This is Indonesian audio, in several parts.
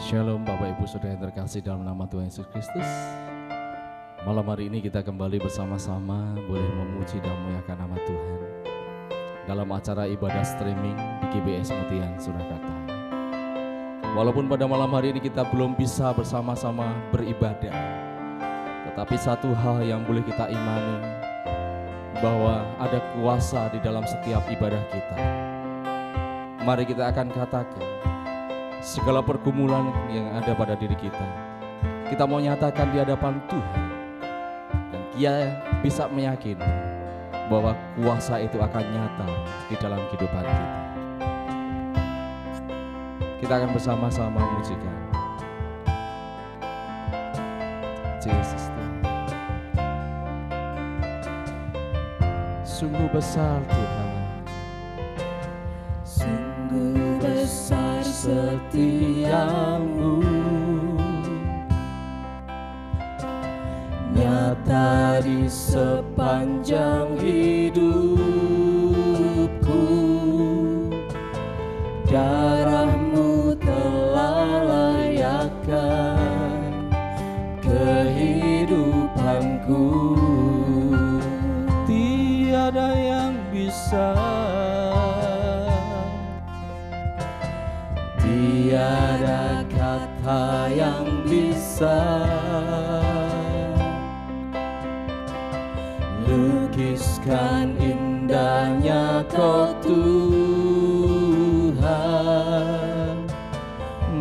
Shalom Bapak Ibu Saudara yang terkasih dalam nama Tuhan Yesus Kristus. Malam hari ini kita kembali bersama-sama boleh memuji dan memuliakan nama Tuhan dalam acara ibadah streaming di GBS Mutian Surakarta. Walaupun pada malam hari ini kita belum bisa bersama-sama beribadah, tetapi satu hal yang boleh kita imani, bahwa ada kuasa di dalam setiap ibadah kita. Mari kita akan katakan segala pergumulan yang ada pada diri kita mau nyatakan di hadapan Tuhan, dan Dia bisa meyakini bahwa kuasa itu akan nyata di dalam kehidupan kita. Kita akan bersama-sama memujikan Yesus Tuhan. Sungguh besar Tuhan, sungguh besar setiamu, nyata di sepanjang hidupku. Darahmu telah layakkan kehidupanku. Tiada yang bisa, tiada kata yang bisa lukiskan indahnya Kau Tuhan.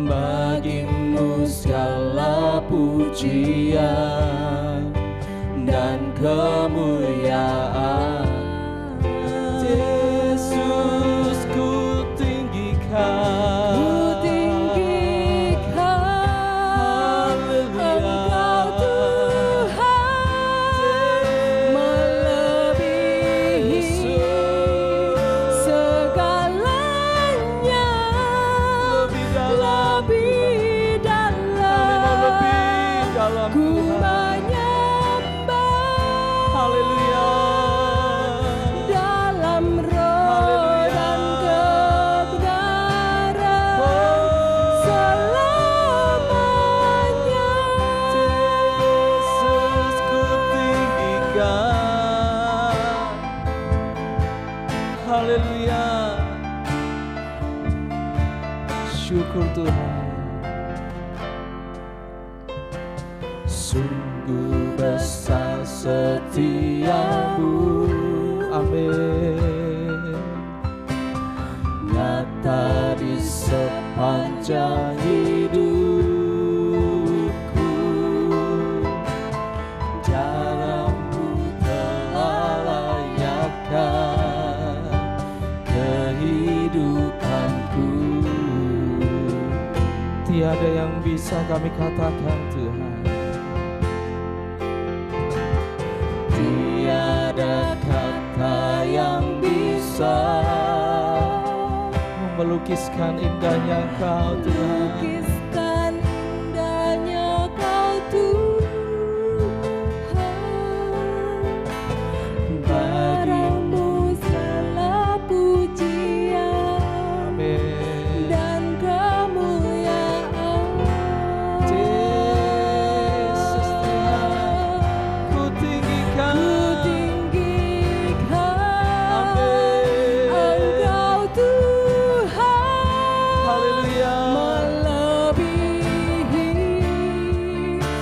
Bagimu segala pujian dan kemuliaan. Yesus ku tinggikan, syukur Tuhan. Sungguh besar setiamu, amin, nyata di sepanjang hidupku. Darahmu telah layakkan kehidupanku. Tiada yang bisa kami katakan Tuhan, tiada kata yang bisa melukiskan indahnya Kau Tuhan. Melukiskan indahnya Kau Tuhan. Bagimu segala pujian, amin, dan kemuliaan. Yesus Tuhan, ku tinggikan, amin, Engkau Tuhan. Haleluya. Melebihi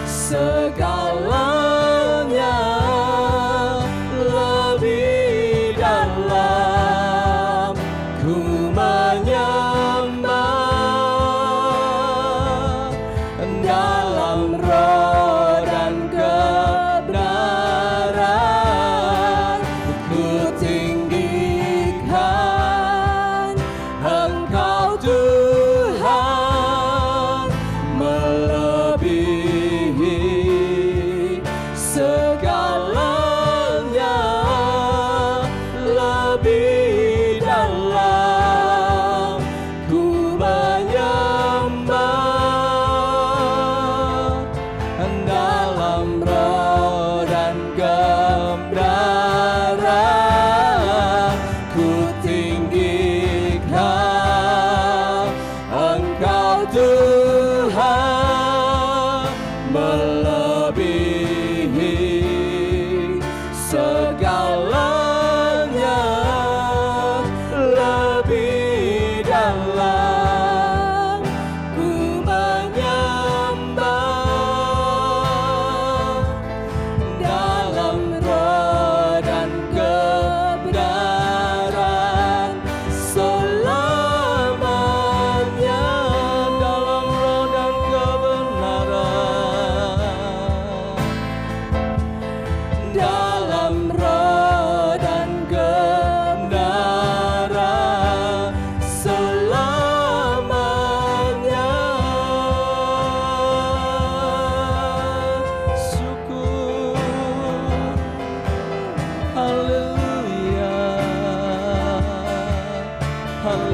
segalanya, lebih dalam ku menyembah, dalam roh dan kebenaran ku tinggikan Engkau Tuhan. Melebihi segalanya, lebih dalam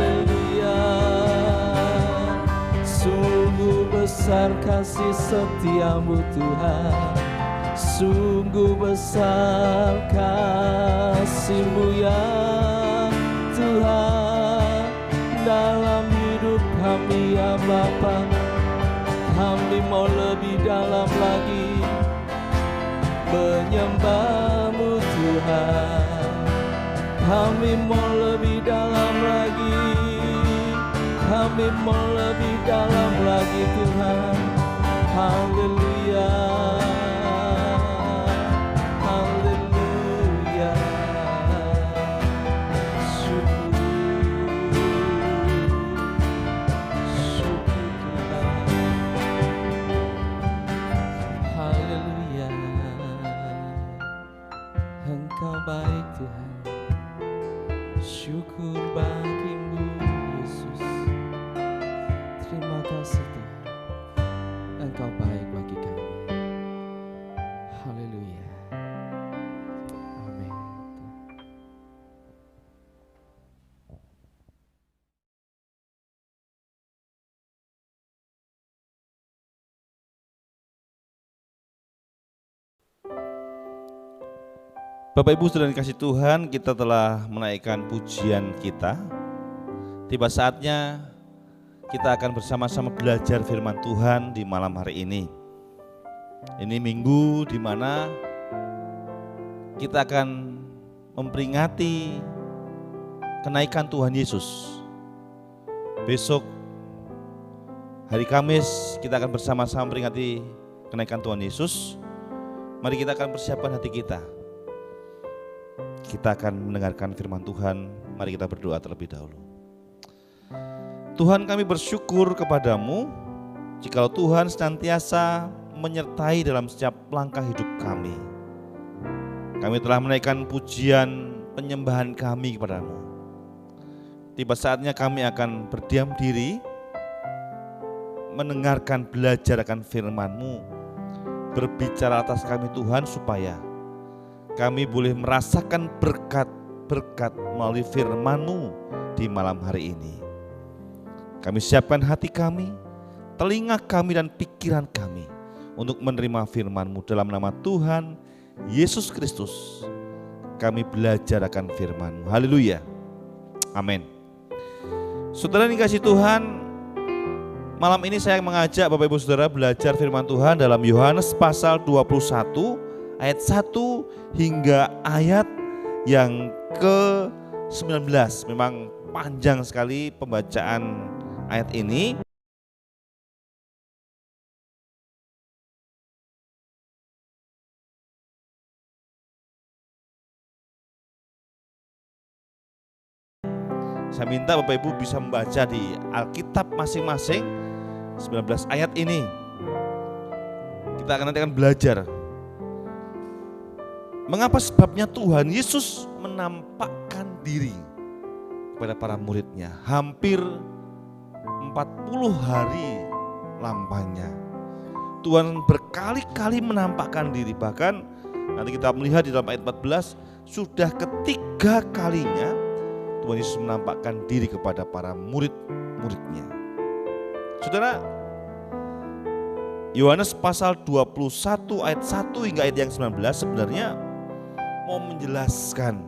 Haleluya. Sungguh besar kasih setiamu Tuhan, sungguh besar kasih-Mu ya Tuhan. Dalam hidup kami ya Bapa, kami mau lebih dalam lagi menyembah-Mu Tuhan. Kami mau lebih dalam lagi, kami mau lebih dalam lagi Tuhan. Haleluya, haleluya. Syukur, syukur Tuhan. Haleluya. Engkau baik Tuhan. Syukur bagimu Yesus. Terima kasih Tuhan, Engkau baik bagi kami. Haleluya. Amin. Bapak Ibu saudara dikasih Tuhan, kita telah menaikkan pujian kita. Tiba saatnya kita akan bersama-sama belajar firman Tuhan di malam hari ini. Ini minggu di mana kita akan memperingati kenaikan Tuhan Yesus. Besok hari Kamis kita akan bersama-sama memperingati kenaikan Tuhan Yesus. Mari kita akan persiapkan hati kita. Kita akan mendengarkan firman Tuhan. Mari kita berdoa terlebih dahulu. Tuhan, kami bersyukur kepadamu jikalau Tuhan senantiasa menyertai dalam setiap langkah hidup kami. Kami telah menaikkan pujian penyembahan kami kepadamu. Tiba saatnya kami akan berdiam diri, mendengarkan, belajar akan firman-Mu. Berbicara atas kami Tuhan, supaya kami boleh merasakan berkat-berkat melalui firman-Mu di malam hari ini. Kami siapkan hati kami, telinga kami dan pikiran kami untuk menerima firman-Mu. Dalam nama Tuhan Yesus Kristus kami belajar akan firman-Mu. Haleluya. Amin. Saudara yang dikasihi Tuhan, malam ini saya mengajak Bapak Ibu Saudara belajar firman Tuhan dalam Yohanes pasal 21 ayat 1 hingga ayat yang ke-19. Memang panjang sekali pembacaan ayat ini. Saya minta Bapak Ibu bisa membaca di Alkitab masing-masing 19 ayat ini. Kita nanti akan belajar mengapa sebabnya Tuhan Yesus menampakkan diri kepada para muridnya hampir 40 hari lamanya. Tuhan berkali-kali menampakkan diri, bahkan nanti kita melihat di dalam ayat 14 sudah ketiga kalinya Tuhan Yesus menampakkan diri kepada para murid-muridnya. Saudara, Yohanes pasal 21 ayat 1 hingga ayat yang 19 sebenarnya mau menjelaskan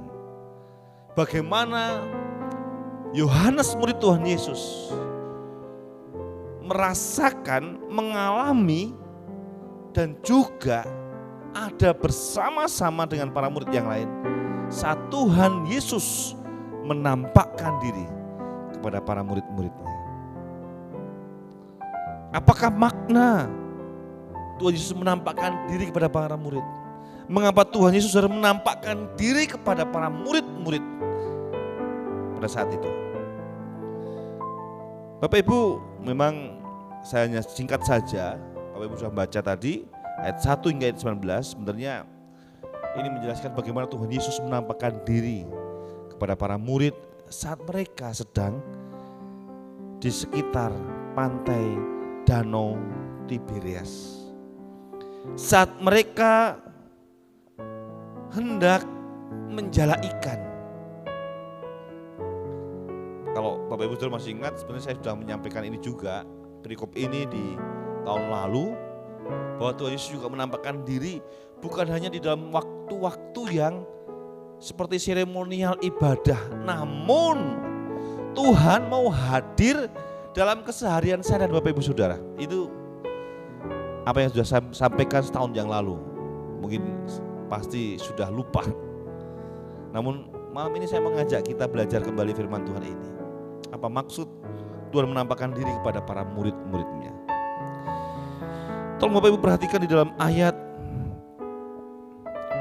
bagaimana Yohanes murid Tuhan Yesus merasakan, mengalami dan juga ada bersama-sama dengan para murid yang lain saat Tuhan Yesus menampakkan diri kepada para murid-muridnya. Apakah makna Tuhan Yesus menampakkan diri kepada para murid? Mengapa Tuhan Yesus harus menampakkan diri kepada para murid-murid pada saat itu? Bapak Ibu, memang saya hanya singkat saja. Bapak Ibu sudah baca tadi ayat 1 hingga ayat 19. Sebenarnya ini menjelaskan bagaimana Tuhan Yesus menampakkan diri kepada para murid saat mereka sedang di sekitar pantai Danau Tiberias. Saat mereka hendak menjala ikan. kalau Bapak Ibu Saudara masih ingat, sebenarnya saya sudah menyampaikan ini juga, perikop ini di tahun lalu, bahwa Tuhan Yesus juga menampakkan diri bukan hanya di dalam waktu-waktu yang seperti seremonial ibadah, namun Tuhan mau hadir dalam keseharian saya dan Bapak Ibu Saudara. Itu apa yang sudah saya sampaikan setahun yang lalu, mungkin pasti sudah lupa. Namun malam ini saya mengajak kita belajar kembali firman Tuhan ini. Apa maksud Tuhan menampakkan diri kepada para murid-muridnya? Tolong Bapak Ibu perhatikan di dalam ayat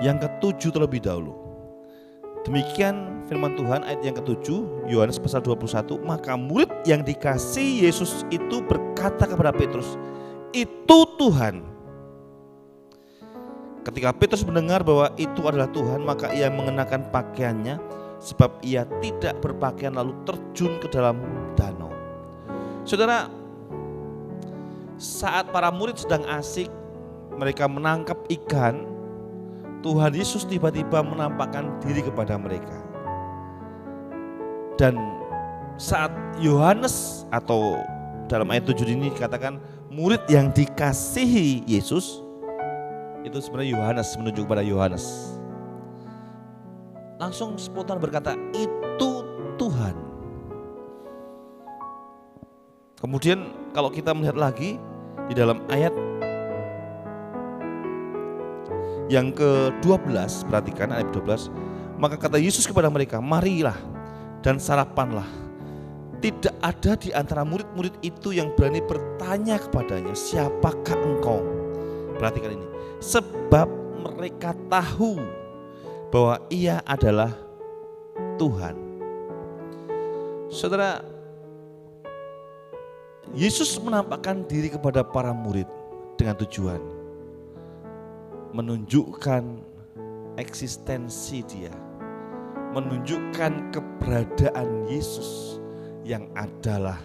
yang ke-7 terlebih dahulu. Demikian firman Tuhan ayat yang ke-7, Yohanes pasal 21. Maka murid yang dikasihi Yesus itu berkata kepada Petrus, "Itu Tuhan." Ketika Petrus mendengar bahwa itu adalah Tuhan, maka ia mengenakan pakaiannya, sebab ia tidak berpakaian, lalu terjun ke dalam danau. Saudara, saat para murid sedang asik, mereka menangkap ikan, Tuhan Yesus tiba-tiba menampakkan diri kepada mereka. Dan saat Yohanes, atau dalam ayat 7 ini dikatakan murid yang dikasihi Yesus, itu sebenarnya Yohanes, menunjuk pada Yohanes. Langsung spontan berkata, "Itu Tuhan." Kemudian kalau kita melihat lagi di dalam ayat yang ke-12, perhatikan ayat 12. Maka kata Yesus kepada mereka, "Marilah dan sarapanlah." Tidak ada di antara murid-murid itu yang berani bertanya kepadanya, "Siapakah engkau?" Perhatikan ini. Sebab mereka tahu bahwa ia adalah Tuhan. Saudara, Yesus menampakkan diri kepada para murid dengan tujuan menunjukkan eksistensi dia, menunjukkan keberadaan Yesus yang adalah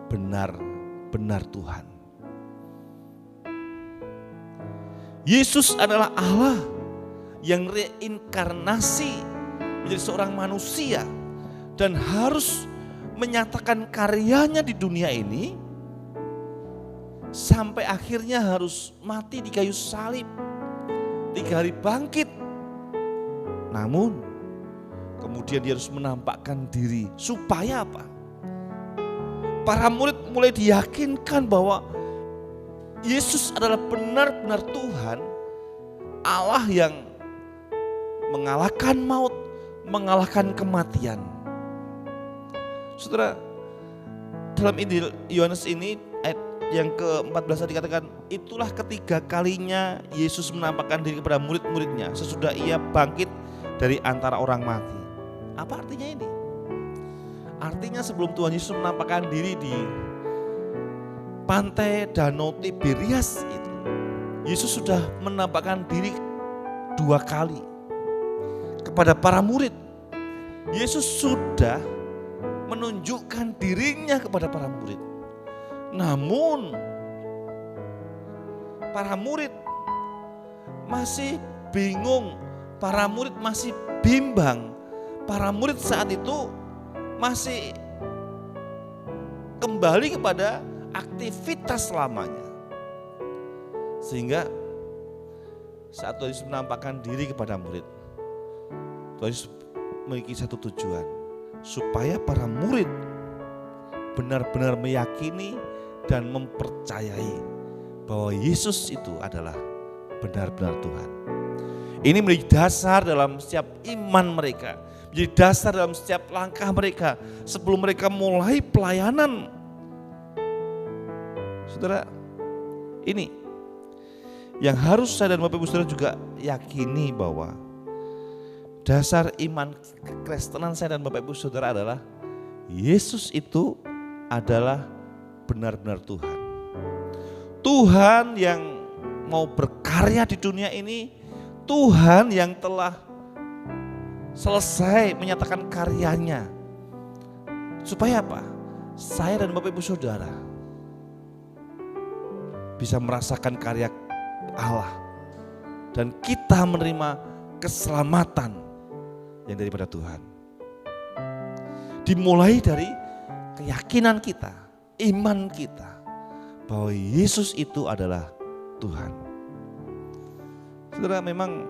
benar-benar Tuhan. Yesus adalah Allah yang reinkarnasi menjadi seorang manusia dan harus menyatakan karyanya di dunia ini sampai akhirnya harus mati di kayu salib, 3 hari bangkit. Namun kemudian dia harus menampakkan diri supaya apa? Para murid mulai diyakinkan bahwa Yesus adalah benar-benar Tuhan, Allah yang mengalahkan maut, mengalahkan kematian. Saudara, dalam Injil Yohanes ini ayat yang ke-14 dikatakan, itulah ketiga kalinya Yesus menampakkan diri kepada murid-muridnya sesudah ia bangkit dari antara orang mati. Apa artinya ini? Artinya sebelum Tuhan Yesus menampakkan diri di pantai Danau Tiberias itu, Yesus sudah menampakkan diri 2 kali kepada para murid. Yesus sudah menunjukkan dirinya kepada para murid. Namun para murid masih bingung, para murid masih bimbang. Para murid saat itu masih kembali kepada aktivitas lamanya. Sehingga saat Tuhan Yesus menampakkan diri kepada murid, Tuhan Yesus memiliki satu tujuan, supaya para murid benar-benar meyakini dan mempercayai bahwa Yesus itu adalah benar-benar Tuhan. Ini menjadi dasar dalam setiap iman mereka, menjadi dasar dalam setiap langkah mereka sebelum mereka mulai pelayanan. Saudara, ini yang harus saya dan Bapak Ibu Saudara juga yakini, bahwa dasar iman kekristenan saya dan Bapak Ibu Saudara adalah Yesus itu adalah benar-benar Tuhan. Tuhan yang mau berkarya di dunia ini, Tuhan yang telah selesai menyatakan karyanya. Supaya apa? Saya dan Bapak Ibu Saudara bisa merasakan karya Allah dan kita menerima keselamatan yang daripada Tuhan. Dimulai dari keyakinan kita, iman kita bahwa Yesus itu adalah Tuhan. Saudara, memang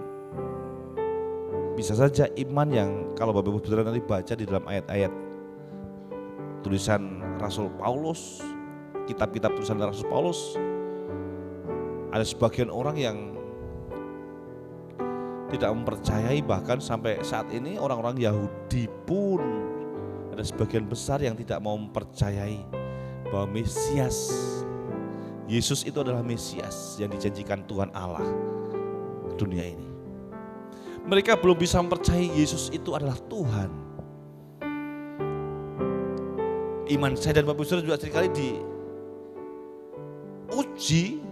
bisa saja iman yang kalau Bapak Ibu Saudara nanti baca di dalam ayat-ayat tulisan Rasul Paulus, kitab-kitab tulisan Rasul Paulus, ada sebagian orang yang tidak mempercayai, bahkan sampai saat ini orang-orang Yahudi pun ada sebagian besar yang tidak mau mempercayai bahwa Mesias, Yesus itu adalah Mesias yang dijanjikan Tuhan Allah ke dunia ini. Mereka belum bisa mempercayai Yesus itu adalah Tuhan. Iman saya dan Bapak Ibu Saudara juga seringkali diuji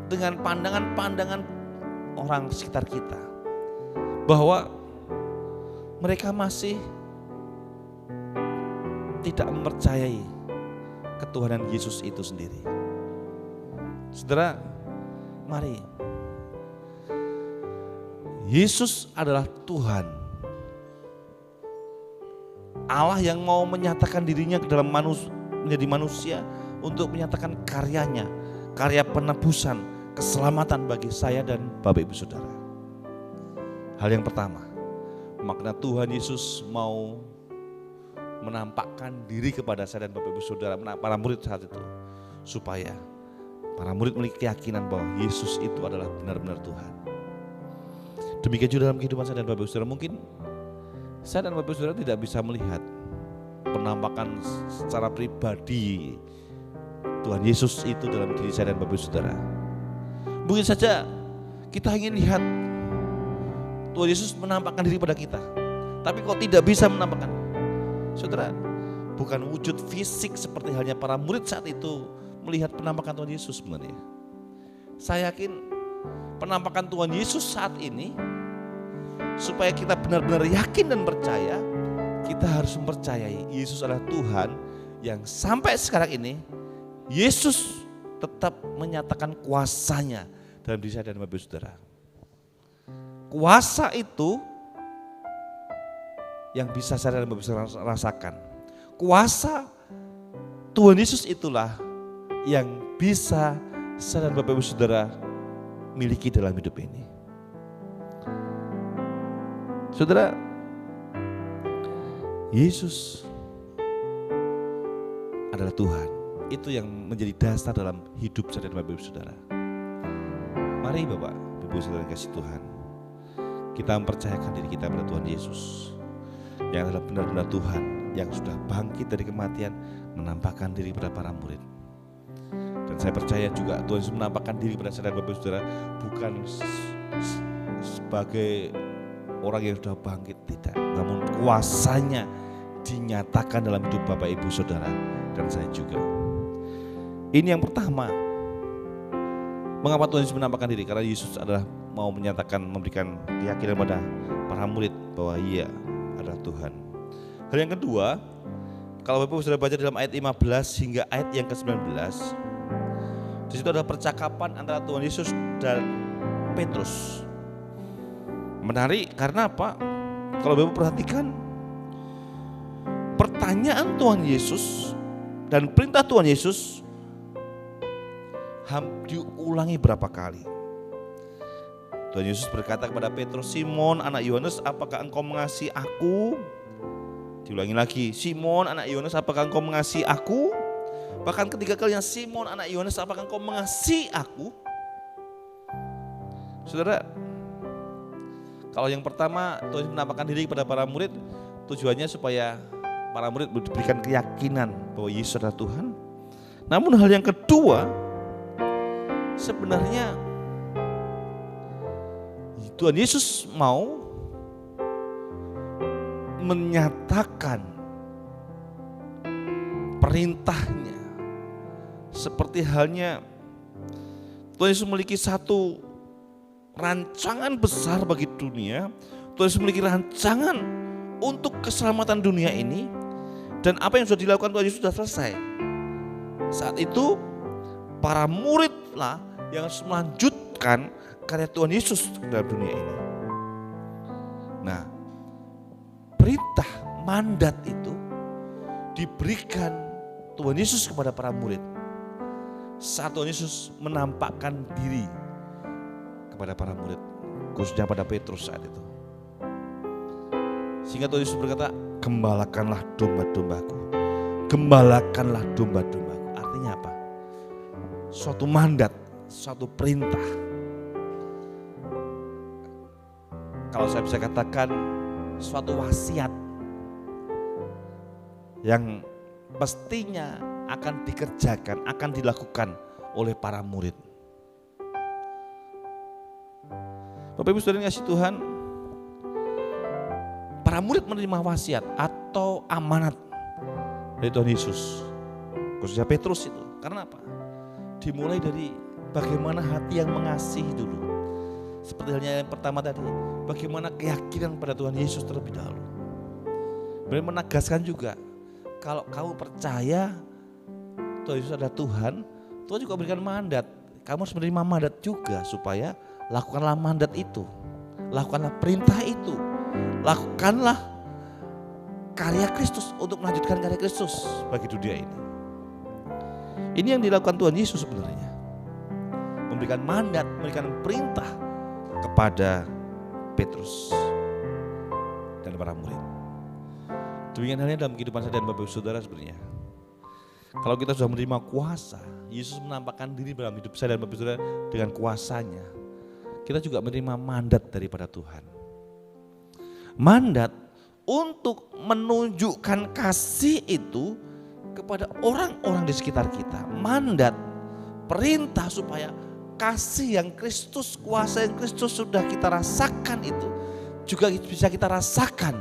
dengan pandangan-pandangan orang sekitar kita, bahwa mereka masih tidak mempercayai ketuhanan Yesus itu sendiri. Saudara, mari, Yesus adalah Tuhan, Allah yang mau menyatakan dirinya ke dalam menjadi manusia untuk menyatakan karyanya, karya penebusan, keselamatan bagi saya dan Bapak Ibu Saudara. Hal yang pertama, makna Tuhan Yesus mau menampakkan diri kepada saya dan Bapak Ibu Saudara, para murid saat itu, supaya para murid memiliki keyakinan bahwa Yesus itu adalah benar-benar Tuhan. Demikian juga dalam kehidupan saya dan Bapak Ibu Saudara. Mungkin saya dan Bapak Ibu Saudara tidak bisa melihat penampakan secara pribadi Tuhan Yesus itu dalam diri saya dan Bapak Ibu Saudara. Mungkin saja kita ingin lihat Tuhan Yesus menampakkan diri pada kita, tapi kok tidak bisa menampakkan. Saudara, bukan wujud fisik seperti halnya para murid saat itu melihat penampakan Tuhan Yesus sebenarnya. Saya yakin penampakan Tuhan Yesus saat ini, supaya kita benar-benar yakin dan percaya, kita harus mempercayai Yesus adalah Tuhan yang sampai sekarang ini Yesus tetap menyatakan kuasanya dalam diri saya dan Bapak Ibu Saudara. Kuasa itu yang bisa saya dan Bapak Ibu Saudara rasakan. Kuasa Tuhan Yesus itulah yang bisa saya dan Bapak Ibu Saudara miliki dalam hidup ini. Saudara, Yesus adalah Tuhan. Itu yang menjadi dasar dalam hidup saya dan Bapak Ibu Saudara. Mari Bapak Ibu Saudara kasih Tuhan, kita mempercayakan diri kita pada Tuhan Yesus yang adalah benar-benar Tuhan, yang sudah bangkit dari kematian, menampakkan diri pada para murid. Dan saya percaya juga Tuhan Yesus menampakkan diri pada saya dan Bapak Ibu Saudara bukan sebagai orang yang sudah bangkit, tidak, namun kuasanya dinyatakan dalam hidup Bapak Ibu Saudara dan saya juga. Ini yang pertama, mengapa Tuhan Yesus menampakkan diri? Karena Yesus adalah mau menyatakan, memberikan keyakinan pada para murid bahwa Ia adalah Tuhan. Hal yang kedua, kalau Bapak Ibu Saudara baca dalam ayat 15 hingga ayat yang ke-19, di situ ada percakapan antara Tuhan Yesus dan Petrus. Menarik karena apa? Kalau Bapak perhatikan, pertanyaan Tuhan Yesus dan perintah Tuhan Yesus diulangi berapa kali. Tuhan Yesus berkata kepada Petrus, Simon anak Yohanes, apakah engkau mengasihi aku? Diulangi lagi, Simon anak Yohanes, apakah engkau mengasihi aku? Bahkan ketiga kalinya, Simon anak Yohanes, apakah engkau mengasihi aku? Saudara, kalau yang pertama Tuhan menampakkan diri kepada para murid, tujuannya supaya para murid diberikan keyakinan bahwa Yesus adalah Tuhan. Namun hal yang kedua, sebenarnya Tuhan Yesus mau menyatakan perintahnya, seperti halnya Tuhan Yesus memiliki satu rancangan besar bagi dunia. Tuhan Yesus memiliki rancangan untuk keselamatan dunia ini, dan apa yang sudah dilakukan Tuhan Yesus sudah selesai. Saat itu para muridlah yang harus melanjutkan karya Tuhan Yesus dalam dunia ini. Nah, perintah mandat itu diberikan Tuhan Yesus kepada para murid, saat Tuhan Yesus menampakkan diri kepada para murid, khususnya pada Petrus saat itu. Sehingga Tuhan Yesus berkata, gembalakanlah domba-dombaku, gembalakanlah domba-dombaku. Artinya apa? Suatu mandat, suatu perintah. Kalau saya bisa katakan, suatu wasiat yang pastinya akan dikerjakan, akan dilakukan oleh para murid. Bapak Ibu Saudara yang kasih Tuhan, para murid menerima wasiat atau amanat dari Tuhan Yesus, khususnya Petrus itu. Karena apa? Dimulai dari bagaimana hati yang mengasihi dulu. Seperti halnya yang pertama tadi, bagaimana keyakinan pada Tuhan Yesus terlebih dahulu. Kemudian menegaskan juga, kalau kamu percaya Tuhan Yesus adalah Tuhan, Tuhan juga berikan mandat. Kamu harus menerima mandat juga supaya lakukanlah mandat itu, lakukanlah perintah itu, lakukanlah karya Kristus untuk melanjutkan karya Kristus bagi dunia ini. Ini yang dilakukan Tuhan Yesus sebenarnya, memberikan mandat, memberikan perintah kepada Petrus dan para murid. Demikian halnya dalam kehidupan saya dan Bapak Ibu Saudara sebenarnya. Kalau kita sudah menerima kuasa, Yesus menampakkan diri dalam hidup saya dan Bapak Ibu Saudara dengan kuasanya. Kita juga menerima mandat daripada Tuhan. Mandat untuk menunjukkan kasih itu kepada orang-orang di sekitar kita. Mandat, perintah supaya kasih yang Kristus, kuasa yang Kristus sudah kita rasakan itu juga bisa kita rasakan,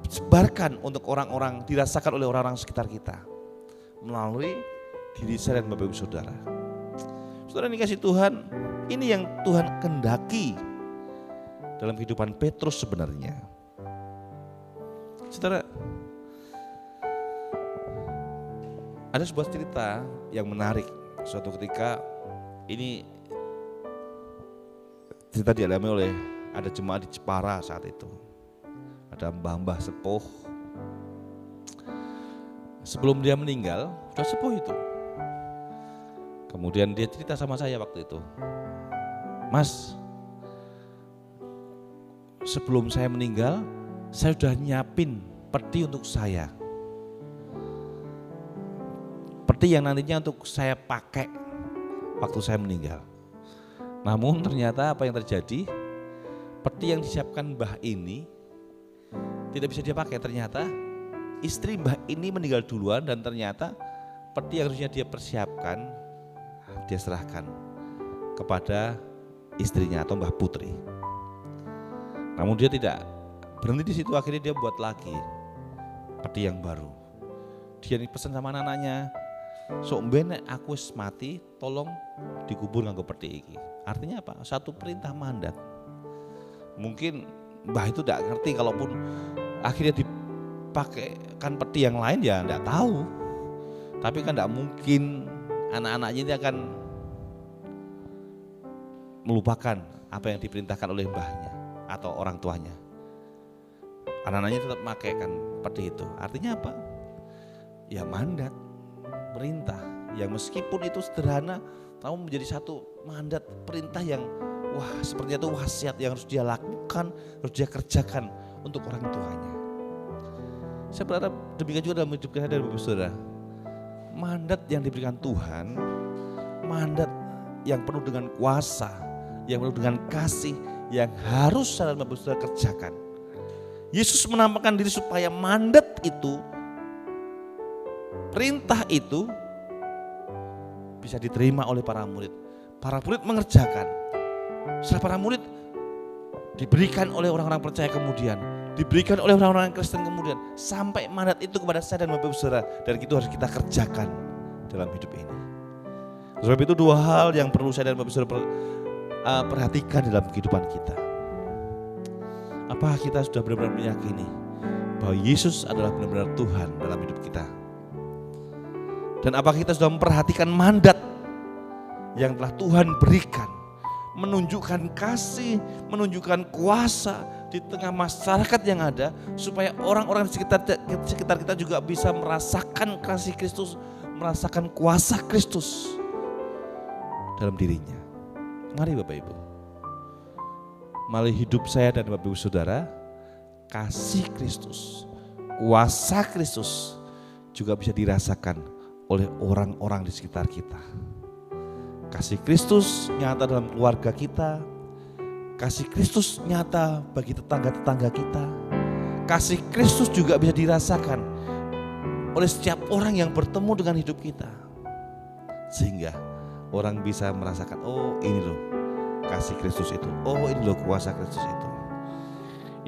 disebarkan untuk orang-orang, dirasakan oleh orang-orang sekitar kita melalui diri saya dan Bapak Ibu Saudara. Saudara yang dikasih Tuhan, ini yang Tuhan kehendaki dalam kehidupan Petrus sebenarnya. Saudara, ada sebuah cerita yang menarik. Suatu ketika, ini cerita dialami oleh ada jemaat di Jepara saat itu. Ada mbah-mbah sepuh. Sebelum dia meninggal, sudah sepuh itu. Kemudian dia cerita sama saya waktu itu, Mas, sebelum saya meninggal, saya sudah nyiapin peti untuk saya. Peti yang nantinya untuk saya pakai waktu saya meninggal. Namun ternyata apa yang terjadi, peti yang disiapkan mbah ini tidak bisa dia pakai. Ternyata istri mbah ini meninggal duluan dan ternyata peti yang harusnya dia persiapkan, dia serahkan kepada istrinya atau Mbah Putri. Namun dia tidak berhenti di situ, akhirnya dia buat lagi peti yang baru. Dia pesan sama anak-anaknya, sok benek aku wis mati, tolong dikubur nganggo peti iki. Artinya apa? Satu perintah mandat. Mungkin mbah itu tidak ngerti, kalaupun akhirnya dipakaikan peti yang lain ya tidak tahu. Tapi kan tidak mungkin anak-anaknya ini akan melupakan apa yang diperintahkan oleh mbahnya atau orang tuanya. Anak-anaknya tetap memakaikan peti itu. Artinya apa? Ya mandat, perintah yang meskipun itu sederhana, namun menjadi satu mandat, perintah yang wah sepertinya itu wasiat yang harus dia lakukan, harus dia kerjakan untuk orang tuanya. Saya berharap demikian juga dalam hidup kita dan Bapak Saudara. Mandat yang diberikan Tuhan, mandat yang penuh dengan kuasa, yang penuh dengan kasih, yang harus saya dan Bapak Saudara kerjakan. Yesus menampakkan diri supaya mandat itu, perintah itu bisa diterima oleh para murid. Para murid mengerjakan. Setelah para murid diberikan oleh orang-orang percaya kemudian, diberikan oleh orang-orang Kristen kemudian, sampai mandat itu kepada saya dan Bapak Saudara, dan itu harus kita kerjakan dalam hidup ini. Sebab itu dua hal yang perlu saya dan Bapak Saudara perhatikan dalam kehidupan kita. Apakah kita sudah benar-benar meyakini bahwa Yesus adalah benar-benar Tuhan dalam hidup kita? Dan apakah kita sudah memperhatikan mandat yang telah Tuhan berikan menunjukkan kasih, menunjukkan kuasa di tengah masyarakat yang ada, supaya orang-orang di sekitar kita juga bisa merasakan kasih Kristus, merasakan kuasa Kristus dalam dirinya. Mari Bapak Ibu, melalui hidup saya dan Bapak Ibu Saudara, kasih Kristus, kuasa Kristus juga bisa dirasakan oleh orang-orang di sekitar kita. Kasih Kristus nyata dalam keluarga kita, kasih Kristus nyata bagi tetangga-tetangga kita, kasih Kristus juga bisa dirasakan oleh setiap orang yang bertemu dengan hidup kita. Sehingga orang bisa merasakan, oh ini loh kasih Kristus itu, oh ini loh kuasa Kristus itu.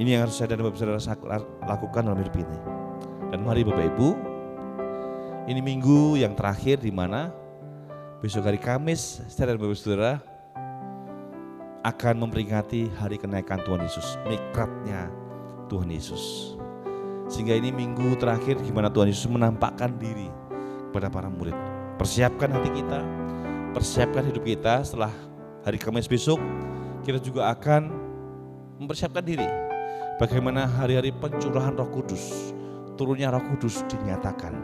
Ini yang harus saya dan Bapak Saudara lakukan dalam hidup ini. Dan mari Bapak Ibu, ini minggu yang terakhir di mana besok hari Kamis saya dan Bapak Saudara akan memperingati hari kenaikan Tuhan Yesus, mikratnya Tuhan Yesus. Sehingga ini minggu terakhir di mana Tuhan Yesus menampakkan diri kepada para murid. Persiapkan hati kita, persiapkan hidup kita. Setelah hari Kamis besok, kita juga akan mempersiapkan diri bagaimana hari-hari pencurahan Roh Kudus, turunnya Roh Kudus dinyatakan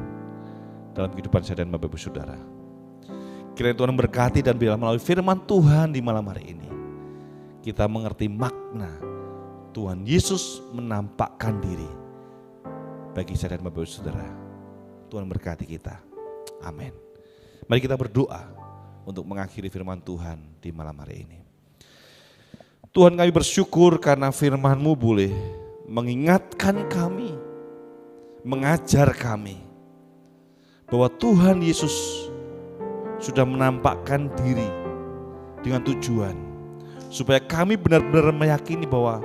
dalam kehidupan saya dan Bapak Ibu Saudara. Kiranya Tuhan memberkati dan biarlah melalui firman Tuhan di malam hari ini kita mengerti makna Tuhan Yesus menampakkan diri bagi saya dan Bapak Ibu Saudara. Tuhan berkati kita. Amin. Mari kita berdoa untuk mengakhiri firman Tuhan di malam hari ini. Tuhan, kami bersyukur karena firman-Mu boleh mengingatkan kami, mengajar kami bahwa Tuhan Yesus sudah menampakkan diri dengan tujuan supaya kami benar-benar meyakini bahwa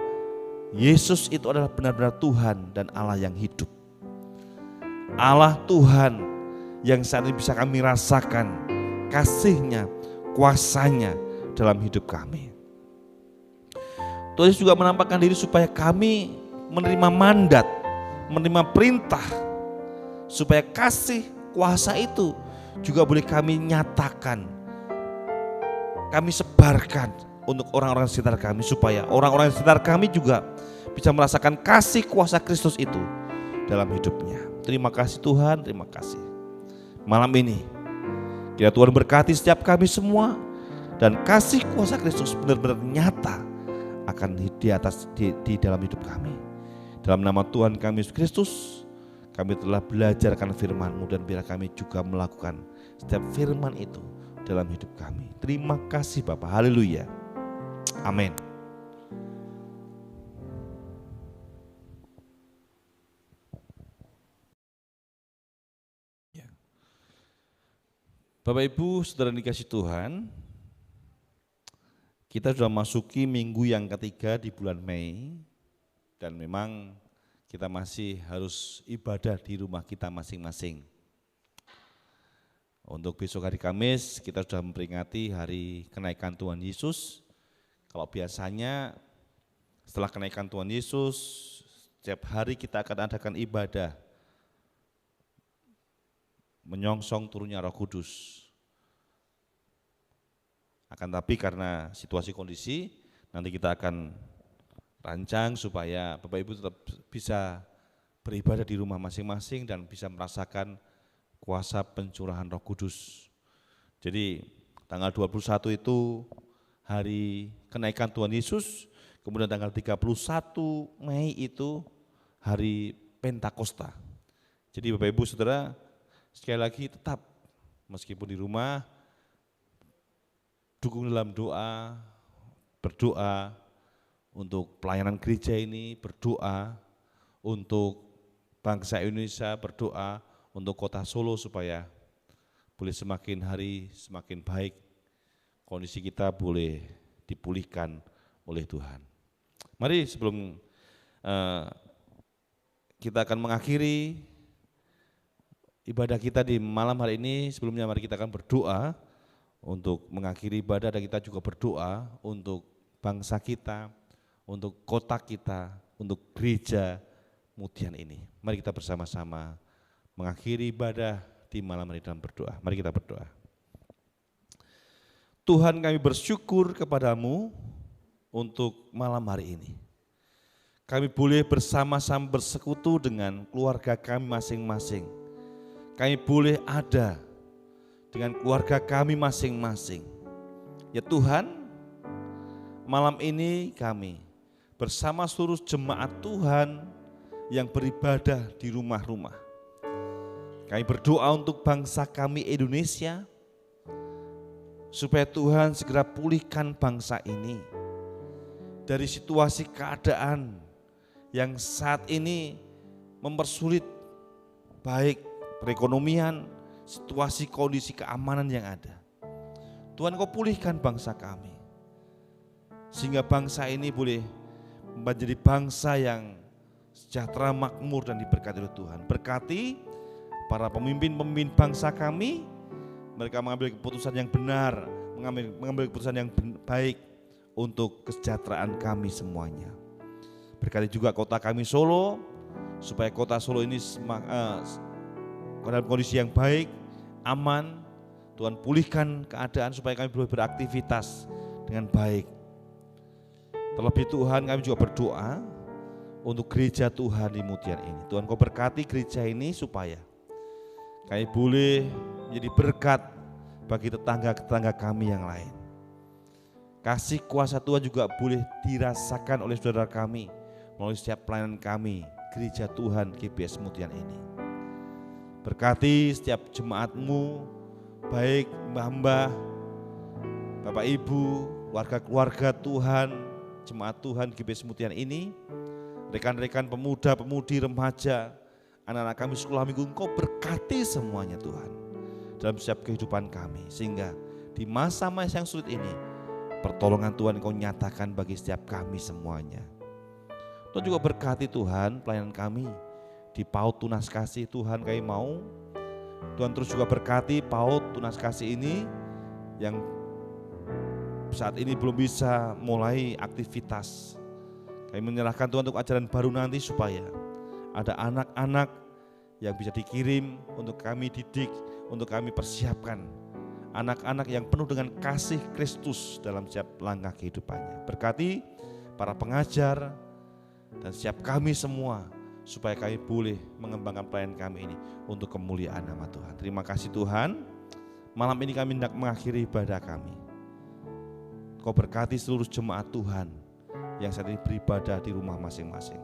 Yesus itu adalah benar-benar Tuhan dan Allah yang hidup. Allah Tuhan yang saat ini bisa kami rasakan kasih-Nya, kuasa-Nya dalam hidup kami. Tuhan Yesus juga menampakkan diri supaya kami menerima mandat, menerima perintah, supaya kasih kuasa itu juga boleh kami nyatakan, kami sebarkan untuk orang-orang sekitar kami, supaya orang-orang sekitar kami juga bisa merasakan kasih kuasa Kristus itu dalam hidupnya. Terima kasih Tuhan, terima kasih. Malam ini kiranya Tuhan berkati setiap kami semua, dan kasih kuasa Kristus benar-benar nyata akan di dalam hidup kami. Dalam nama Tuhan kami Yesus Kristus, kami telah belajar akan firman-Mu, dan biar kami juga melakukan setiap firman itu dalam hidup kami. Terima kasih Bapa. Haleluya. Amin. Bapak Ibu Saudara dikasih Tuhan, kita sudah masuki minggu yang ketiga di bulan Mei, dan memang kita masih harus ibadah di rumah kita masing-masing. Untuk besok hari Kamis kita sudah memperingati hari kenaikan Tuhan Yesus. Kalau biasanya setelah kenaikan Tuhan Yesus, setiap hari kita akan adakan ibadah menyongsong turunnya Roh Kudus. Akan tapi karena situasi kondisi, nanti kita akan rancang supaya Bapak Ibu tetap bisa beribadah di rumah masing-masing dan bisa merasakan kuasa pencurahan Roh Kudus. Jadi tanggal 21 itu hari kenaikan Tuhan Yesus, kemudian tanggal 31 Mei itu hari Pentakosta. Jadi Bapak Ibu Saudara, sekali lagi tetap meskipun di rumah, dukung dalam doa, berdoa untuk pelayanan gereja ini, berdoa untuk bangsa Indonesia, berdoa untuk kota Solo supaya boleh semakin hari semakin baik, kondisi kita boleh dipulihkan oleh Tuhan. Mari sebelum kita akan mengakhiri ibadah kita di malam hari ini, sebelumnya mari kita akan berdoa untuk mengakhiri ibadah, dan kita juga berdoa untuk bangsa kita, untuk kota kita, untuk gereja Mudian ini. Mari kita bersama-sama mengakhiri ibadah di malam hari dalam berdoa. Mari kita berdoa. Tuhan, kami bersyukur kepadamu untuk malam hari ini. Kami boleh bersama-sama bersekutu dengan keluarga kami masing-masing. Kami boleh ada dengan keluarga kami masing-masing. Ya Tuhan, malam ini kami bersama seluruh jemaat Tuhan yang beribadah di rumah-rumah. Kami berdoa untuk bangsa kami Indonesia, supaya Tuhan segera pulihkan bangsa ini dari situasi keadaan yang saat ini mempersulit baik perekonomian, situasi kondisi keamanan yang ada. Tuhan, Kau pulihkan bangsa kami, sehingga bangsa ini boleh menjadi bangsa yang sejahtera, makmur dan diberkati oleh Tuhan. Berkati para pemimpin-pemimpin bangsa kami, mereka mengambil keputusan yang benar, mengambil keputusan yang baik untuk kesejahteraan kami semuanya. Berkati juga kota kami Solo, supaya kota Solo ini dalam kondisi yang baik, aman. Tuhan, pulihkan keadaan supaya kami boleh beraktivitas dengan baik. Terlebih Tuhan, kami juga berdoa untuk gereja Tuhan di Mutiara ini. Tuhan, Kau berkati gereja ini supaya kami boleh menjadi berkat bagi tetangga-tetangga kami yang lain. Kasih kuasa Tuhan juga boleh dirasakan oleh saudara kami melalui setiap pelayanan kami, gereja Tuhan GBS Mutiara ini. Berkati setiap jemaat-Mu, baik mbah-mbah, Bapak Ibu, keluarga-keluarga Tuhan, jemaat Tuhan GBS Mutiara ini, rekan-rekan pemuda, pemudi, remaja, anak-anak kami sekolah minggu, Engkau berkati semuanya Tuhan dalam setiap kehidupan kami, sehingga di masa-masa yang sulit ini pertolongan Tuhan Engkau nyatakan bagi setiap kami semuanya. Tuhan juga berkati Tuhan pelayanan kami di PAUD Tunas Kasih. Tuhan, kami mau Tuhan terus juga berkati PAUD Tunas Kasih ini yang saat ini belum bisa mulai aktivitas. Kami menyerahkan Tuhan untuk ajaran baru nanti, supaya ada anak-anak yang bisa dikirim untuk kami didik, untuk kami persiapkan. Anak-anak yang penuh dengan kasih Kristus dalam setiap langkah kehidupannya. Berkati para pengajar dan setiap kami semua, supaya kami boleh mengembangkan pelayanan kami ini untuk kemuliaan nama Tuhan. Terima kasih Tuhan, malam ini kami hendak mengakhiri ibadah kami. Kau berkati seluruh jemaat Tuhan yang saat ini beribadah di rumah masing-masing.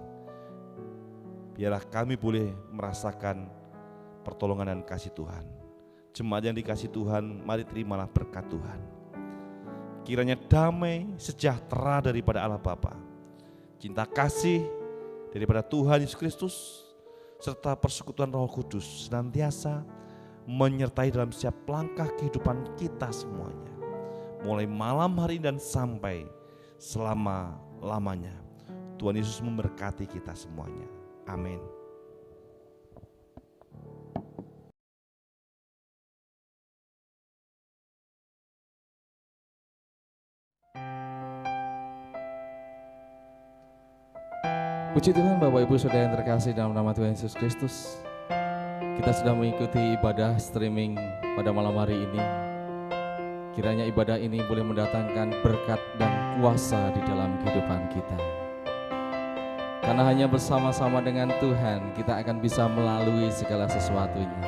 Biarlah kami boleh merasakan pertolongan dan kasih Tuhan. Jemaat yang dikasih Tuhan, mari terimalah berkat Tuhan. Kiranya damai, sejahtera daripada Allah Bapa, cinta kasih daripada Tuhan Yesus Kristus, serta persekutuan Roh Kudus senantiasa menyertai dalam setiap langkah kehidupan kita semuanya, mulai malam hari dan sampai selama-lamanya. Tuhan Yesus memberkati kita semuanya. Amin. Puji Tuhan, Bapak Ibu Saudara yang terkasih dalam nama Tuhan Yesus Kristus. Kita sedang mengikuti ibadah streaming pada malam hari ini. Kiranya ibadah ini boleh mendatangkan berkat dan kuasa di dalam kehidupan kita. Karena hanya bersama-sama dengan Tuhan kita akan bisa melalui segala sesuatunya.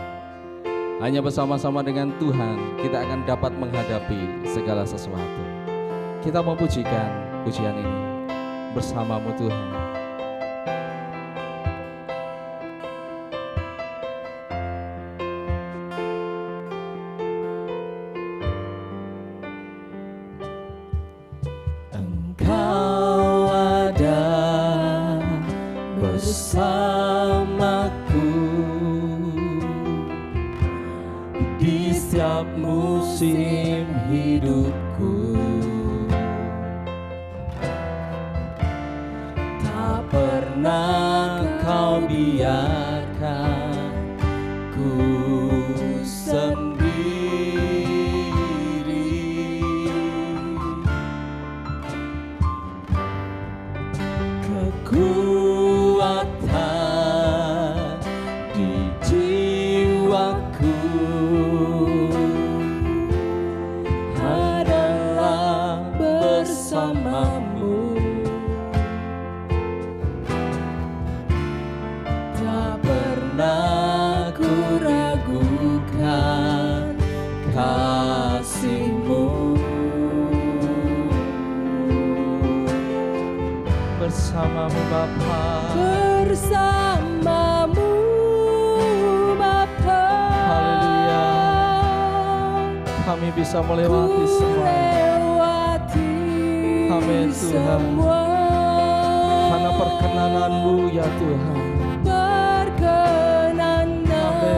Hanya bersama-sama dengan Tuhan kita akan dapat menghadapi segala sesuatu. Kita memujikan pujian ini bersamamu Tuhan. Bersamaku di setiap musim hidupku, tak pernah Kau biarkan ku sendiri. Kekuatan di jiwaku ada bersamamu Bapa. Bersamamu Bapa. Haleluya. Kami bisa melewati semua. Amin Tuhan. Karena perkenanan-Mu ya Tuhan. Perkenanan-Mu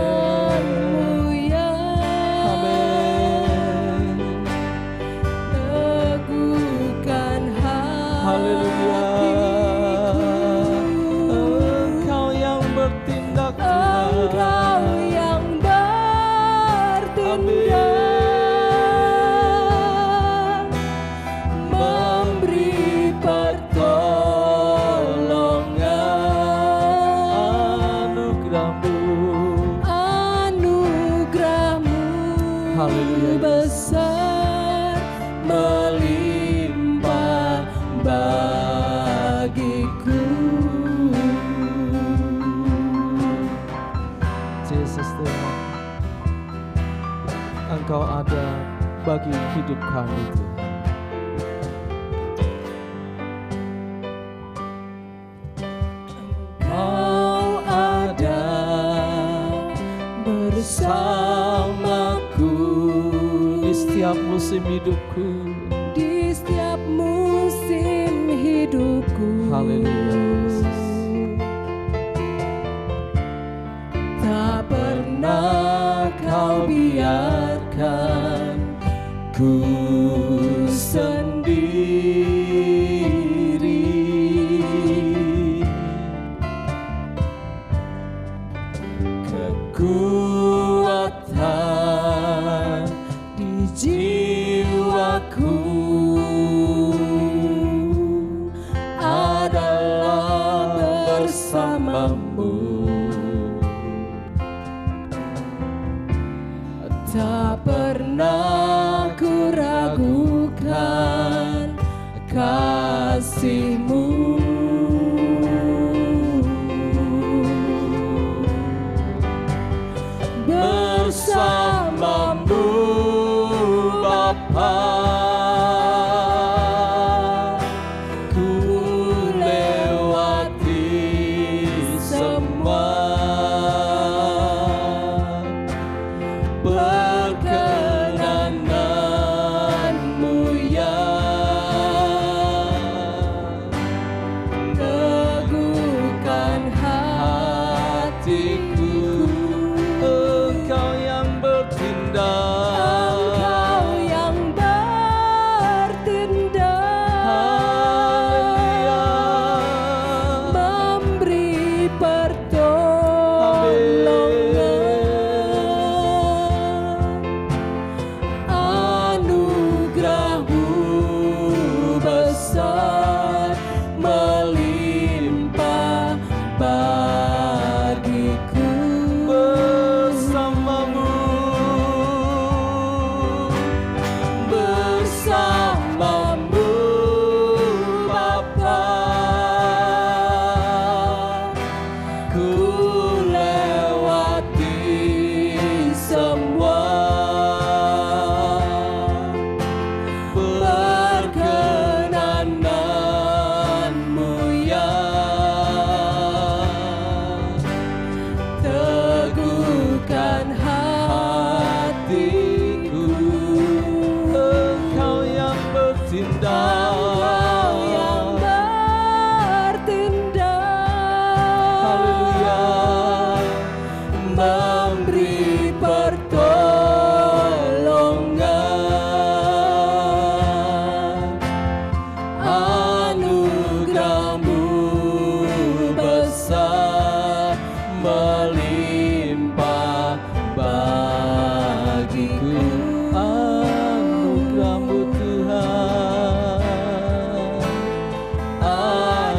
ya. Amin. Teguhkan hatiku. Haleluya. Engkau yang bertindak Tuhan. Engkau yang bertindak. Memberi pertolongan. Anugerah-Mu Haleluya. besar melimpah bagiku. Yesus Tuhan, Engkau ada bagi hidup kami Tuhan. Engkau ada bersamaku Di setiap musim hidupku. di setiap musim hidupku. Haleluya, Yesus. Tak pernah Kau biarkan ku sendiri. Kekuatan di jiwaku adalah bersamamu. Tak pernah ku ragukan kasih-Mu. Bersamamu Bapa, ku lewati semua. Perkenanan-Mu ya. Teguhkan hatiku. Engkau yang bertindak. Engkau yang bertindak. Haleluya. Memberi pertolongan. Anugerah-Mu besar melimpah bagiku. Bersamamu. Bersamamu Bapa, ku lewati semua. Perkenanan-Mu ya. Teguhkan hatiku. Engkau yang bertindak. Engkau yang bertindak. Haleluya. Memberi pertolongan. Anugerah-Mu besar melimpah bagiku. Anugerah-Mu Tuhan.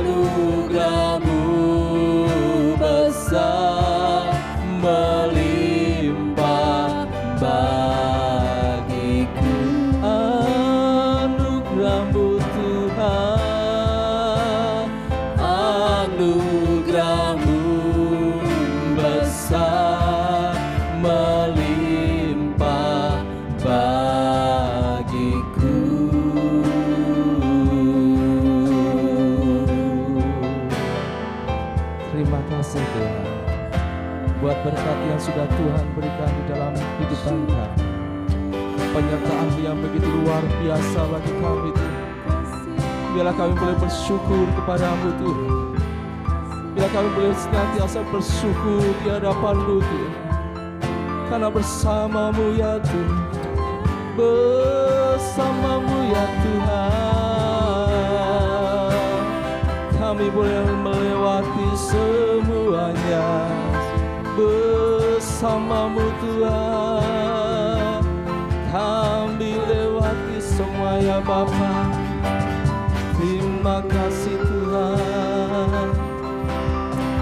Anugerah-Mu besar melimpah bagiku. Anugerah-Mu Tuhan. Anugerah-Mu besar melimpah Tuhan berikan di dalam kehidupan kami. Penyertaan-Mu yang begitu luar biasa bagi kami Tuhan. Biarlah kami boleh bersyukur kepada-Mu Tuhan. Biarlah kami boleh senantiasa bersyukur di hadapan-Mu Tuhan. Karena bersama-Mu ya Tuhan, bersama-Mu ya Tuhan, kami boleh melewati semuanya. Bersama-Mu Tuhan, kami lewati semua ya Bapa. Terima kasih Tuhan,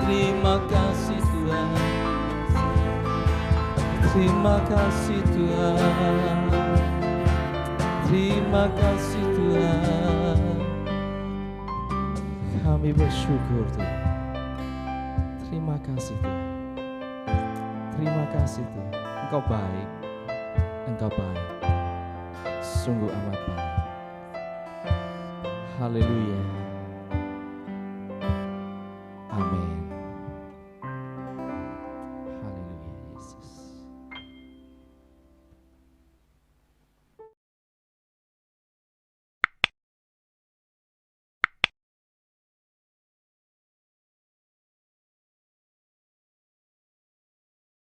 terima kasih Tuhan, terima kasih Tuhan, terima kasih Tuhan. Kami bersyukur Tuhan. Terima kasih Tuhan. Terima kasih Tuhan. Engkau baik, Engkau baik, sungguh amat baik. Haleluya.